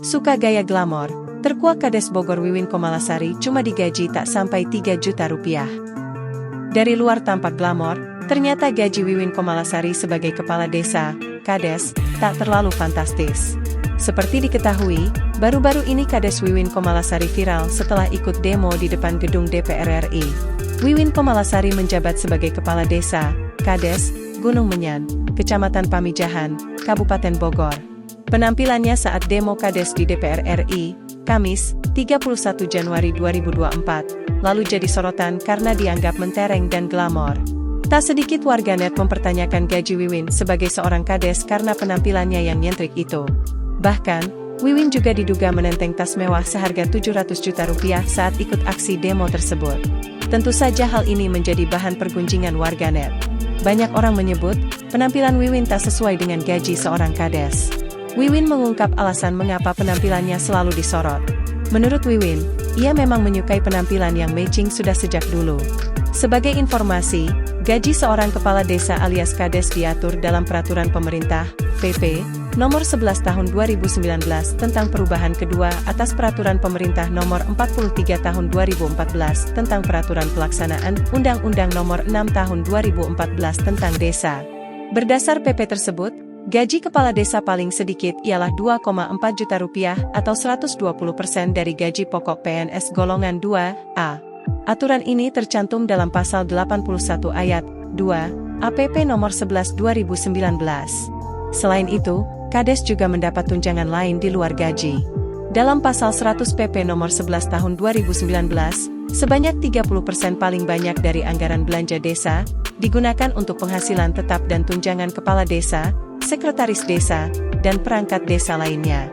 Suka gaya glamor, terkuak Kades Bogor Wiwin Komalasari cuma digaji tak sampai 3 juta rupiah. Dari luar tampak glamor, ternyata gaji Wiwin Komalasari sebagai kepala desa, Kades, tak terlalu fantastis. Seperti diketahui, baru-baru ini Kades Wiwin Komalasari viral setelah ikut demo di depan gedung DPR RI. Wiwin Komalasari menjabat sebagai kepala desa, Kades, Gunung Menyan, Kecamatan Pamijahan, Kabupaten Bogor. Penampilannya saat demo Kades di DPR RI, Kamis, 31 Januari 2024, lalu jadi sorotan karena dianggap mentereng dan glamor. Tak sedikit warganet mempertanyakan gaji Wiwin sebagai seorang Kades karena penampilannya yang nyentrik itu. Bahkan, Wiwin juga diduga menenteng tas mewah seharga 700 juta rupiah saat ikut aksi demo tersebut. Tentu saja hal ini menjadi bahan pergunjingan warganet. Banyak orang menyebut, penampilan Wiwin tak sesuai dengan gaji seorang Kades. Wiwin mengungkap alasan mengapa penampilannya selalu disorot. Menurut Wiwin, ia memang menyukai penampilan yang matching sudah sejak dulu. Sebagai informasi, gaji seorang kepala desa alias Kades diatur dalam Peraturan Pemerintah, PP, Nomor 11 Tahun 2019 tentang perubahan kedua atas Peraturan Pemerintah Nomor 43 Tahun 2014 tentang Peraturan Pelaksanaan Undang-Undang Nomor 6 Tahun 2014 tentang Desa. Berdasar PP tersebut, gaji kepala desa paling sedikit ialah 2,4 juta rupiah atau 120% dari gaji pokok PNS golongan 2A. Aturan ini tercantum dalam pasal 81 ayat 2 APP Nomor 11 2019. Selain itu, Kades juga mendapat tunjangan lain di luar gaji. Dalam pasal 100 PP Nomor 11 Tahun 2019, sebanyak 30% paling banyak dari anggaran belanja desa digunakan untuk penghasilan tetap dan tunjangan kepala desa, sekretaris desa, dan perangkat desa lainnya.